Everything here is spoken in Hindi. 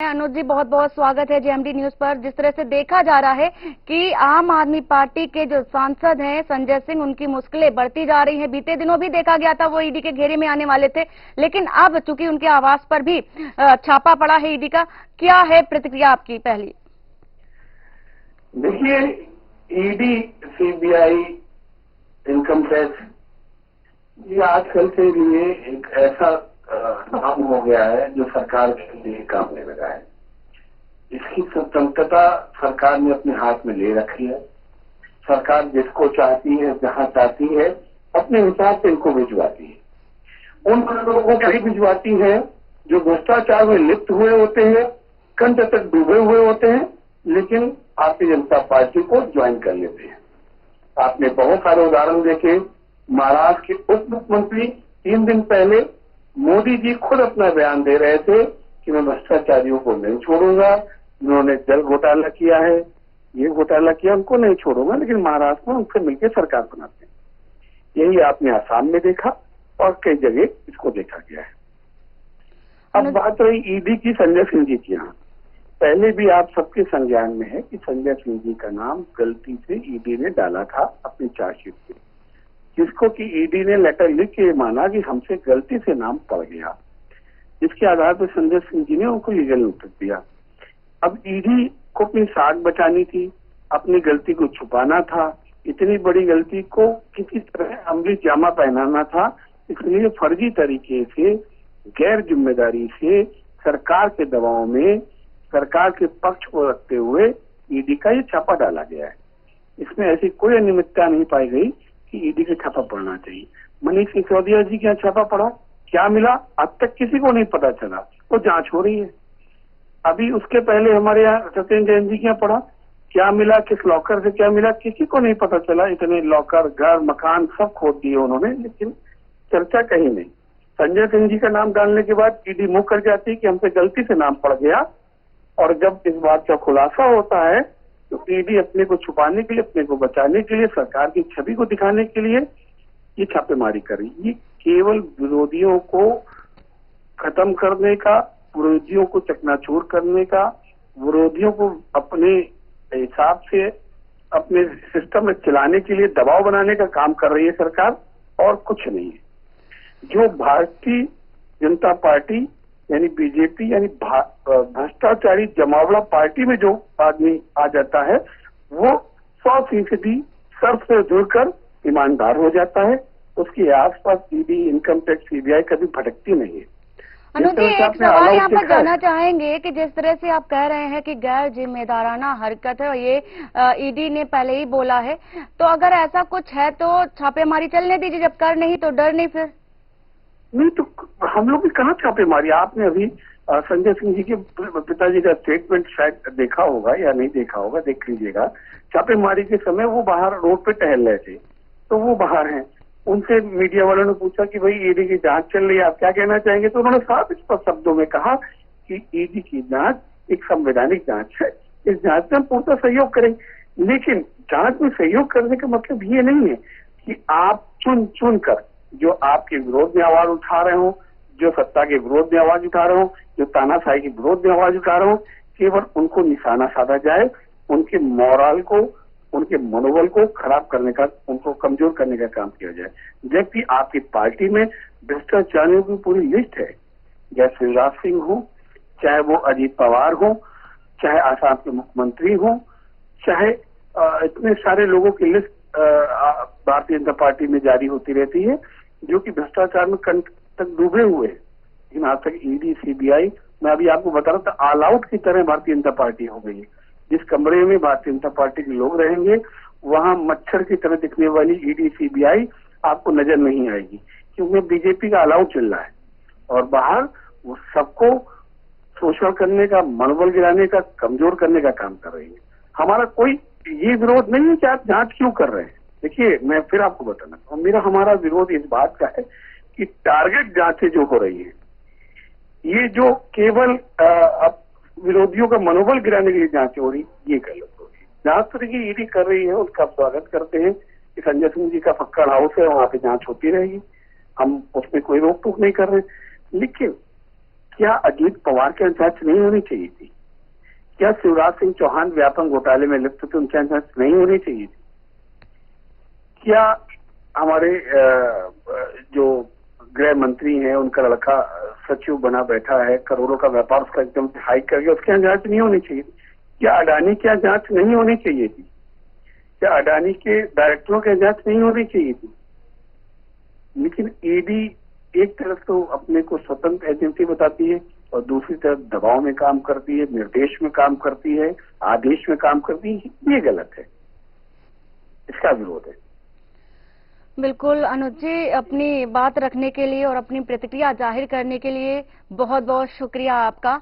अनुज जी, बहुत बहुत स्वागत है जेएमडी न्यूज पर। जिस तरह से देखा जा रहा है कि आम आदमी पार्टी के जो सांसद हैं संजय सिंह, उनकी मुश्किलें बढ़ती जा रही हैं। बीते दिनों भी देखा गया था वो ईडी के घेरे में आने वाले थे, लेकिन अब चूंकि उनके आवास पर भी छापा पड़ा है ईडी का, क्या है प्रतिक्रिया आपकी? पहली देखिए, ईडी, सीबीआई, इनकम टैक्स, ये आजकल के लिए एक ऐसा काम हो गया है जो सरकार के लिए काम नहीं लगा है। इसकी स्वतंत्रता सरकार ने अपने हाथ में ले रखी है। सरकार जिसको चाहती है, जहां चाहती है, अपने हिसाब से इनको भिजवाती है। उन लोगों को भी भिजवाती है जो भ्रष्टाचार में लिप्त हुए होते हैं, कंठ तक डूबे हुए होते हैं, लेकिन भारतीय जनता पार्टी को ज्वाइन कर लेते हैं। आपने बहुत सारे उदाहरण देखे। महाराष्ट्र के उप मुख्यमंत्री 3 दिन पहले मोदी जी खुद अपना बयान दे रहे थे कि मैं भ्रष्टाचारियों को नहीं छोड़ूंगा। उन्होंने जल घोटाला किया है, ये घोटाला किया, उनको नहीं छोड़ूंगा, लेकिन महाराष्ट्र में उनसे मिलकर सरकार बनाते हैं। यही आपने आसाम में देखा और कई जगह इसको देखा गया है। अब बात रही ईडी की, संजय सिंह जी की। यहाँ पहले भी आप सबके संज्ञान में है कि संजय सिंह जी का नाम गलती से ईडी ने डाला था अपनी चार्जशीट में, जिसको कि ईडी ने लेटर लिख के माना कि हमसे गलती से नाम पड़ गया, जिसके आधार पर संजय सिंह जी ने उनको लीगल नोटिस दिया। अब ईडी को अपनी साख बचानी थी, अपनी गलती को छुपाना था, इतनी बड़ी गलती को किसी तरह अमली जामा पहनाना था, इसलिए फर्जी तरीके से, गैर जिम्मेदारी से, सरकार के दबाव में, सरकार के पक्ष को रखते हुए ईडी का ये छापा डाला गया है। इसमें ऐसी कोई अनियमितता नहीं पाई गई कि ईडी का छापा पड़ना चाहिए। मनीष सिसोदिया जी के यहाँ छापा पड़ा, क्या मिला अब तक किसी को नहीं पता चला, वो जांच हो रही है। अभी उसके पहले हमारे यहाँ सत्येंद्र जैन जी के यहाँ पड़ा, क्या मिला, किस लॉकर से क्या मिला, किसी को नहीं पता चला। इतने लॉकर, घर, मकान सब खोद दिए उन्होंने, लेकिन चर्चा कहीं नहीं। संजय सिंह जी का नाम डालने के बाद ईडी मुंह कर जाती कि हमसे गलती से नाम पड़ गया, और जब इस बात का खुलासा होता है तो ईडी अपने को छुपाने के लिए, अपने को बचाने के लिए, सरकार की छवि को दिखाने के लिए ये छापेमारी कर रही। ये केवल विरोधियों को खत्म करने का, विरोधियों को चकनाचूर करने का, विरोधियों को अपने हिसाब से अपने सिस्टम में चलाने के लिए दबाव बनाने का काम कर रही है सरकार, और कुछ नहीं है। जो भारतीय जनता पार्टी यानी बीजेपी, यानी भ्रष्टाचारी जमावड़ा पार्टी में जो आदमी आ जाता है, वो 100% सर्फ से जुड़कर ईमानदार हो जाता है। उसके आसपास ईडी, इनकम टैक्स, सीबीआई कभी भटकती नहीं है। अनुज जी, एक सवाल यहाँ पर जानना चाहेंगे कि जिस तरह से आप कह रहे हैं कि गैर जिम्मेदाराना हरकत है, और ये ईडी ने पहले ही बोला है, तो अगर ऐसा कुछ है तो छापेमारी चलने दीजिए, जब कर नहीं तो डर नहीं। फिर नहीं तो हम लोग भी कहाँ छापेमारी। आपने अभी संजय सिंह जी के पिताजी का स्टेटमेंट शायद देखा होगा या नहीं देखा होगा, देख लीजिएगा। छापेमारी के समय वो बाहर रोड पे टहल रहे थे, तो वो बाहर हैं। उनसे मीडिया वालों ने पूछा कि भाई ईडी की जांच चल रही है, आप क्या कहना चाहेंगे? तो उन्होंने साफ स्पष्ट शब्दों में कहा कि ईडी की जांच एक संवैधानिक जांच है, इस जांच में हम पूरा सहयोग करेंगे। लेकिन जांच में सहयोग करने का मतलब ये नहीं है कि आप चुन चुन कर, जो आपके विरोध में आवाज उठा रहे हो, जो सत्ता के विरोध में आवाज उठा रहे हो, जो तानाशाही के विरोध में आवाज उठा रहे हो, केवल उनको निशाना साधा जाए, उनके मोरल को, उनके मनोबल को खराब करने का, उनको कमजोर करने का काम किया जाए। जबकि आपकी पार्टी में भ्रष्टाचारियों की पूरी लिस्ट है। चाहे शिवराज सिंह हो, चाहे वो अजीत पवार हो, चाहे आसाम के मुख्यमंत्री हो, चाहे इतने सारे लोगों की लिस्ट भारतीय जनता पार्टी में जारी होती रहती है, जो कि भ्रष्टाचार में कंठ तक डूबे हुए हैं। लेकिन आज तक ईडी, सीबीआई, मैं अभी आपको बता रहा था, ऑल आउट की तरह भारतीय जनता पार्टी हो गई है। जिस कमरे में भारतीय जनता पार्टी के लोग रहेंगे, वहां मच्छर की तरह दिखने वाली ईडी, सीबीआई आपको नजर नहीं आएगी, क्योंकि बीजेपी का ऑल आउट चल रहा है, और बाहर वो सबको शोषण करने का, मनोबल गिराने का, कमजोर करने का काम कर रही है। हमारा कोई ये विरोध नहीं है कि आप जांच क्यों कर रहे हैं। देखिए, मैं फिर आपको बताना चाहूँ, हमारा विरोध इस बात का है कि टारगेट जांचें जो हो रही है, ये जो केवल अब विरोधियों का मनोबल गिराने के लिए जांच हो रही, ये गलत हो रही है। जांच तो देखिए ईडी कर रही है, उसका स्वागत करते हैं कि संजय सिंह जी का फक्कड़ हाउस है, वहां पे जांच होती रहेगी, हम उसमें कोई रोक टोक नहीं कर रहे। लेकिन क्या अजीत पवार की जांच नहीं होनी चाहिए थी? क्या शिवराज सिंह चौहान व्यापम घोटाले में लिप्त थे, उनकी जांच नहीं होनी चाहिए थी? क्या हमारे जो गृह मंत्री हैं, उनका लड़का सचिव बना बैठा है, करोड़ों का व्यापार उसका एकदम हाइक कर गया, उसकी जांच नहीं होनी चाहिए थी? क्या अडानी की जांच नहीं होनी चाहिए थी? क्या अडानी के डायरेक्टरों की जांच नहीं होनी चाहिए थी? लेकिन ईडी एक तरफ तो अपने को स्वतंत्र एजेंसी बताती है और दूसरी तरफ दबाव में काम करती है, निर्देश में काम करती है, आदेश में काम करती है। ये गलत है, इसका विरोध है। बिल्कुल अनुज जी, अपनी बात रखने के लिए और अपनी प्रतिक्रिया जाहिर करने के लिए बहुत बहुत शुक्रिया आपका।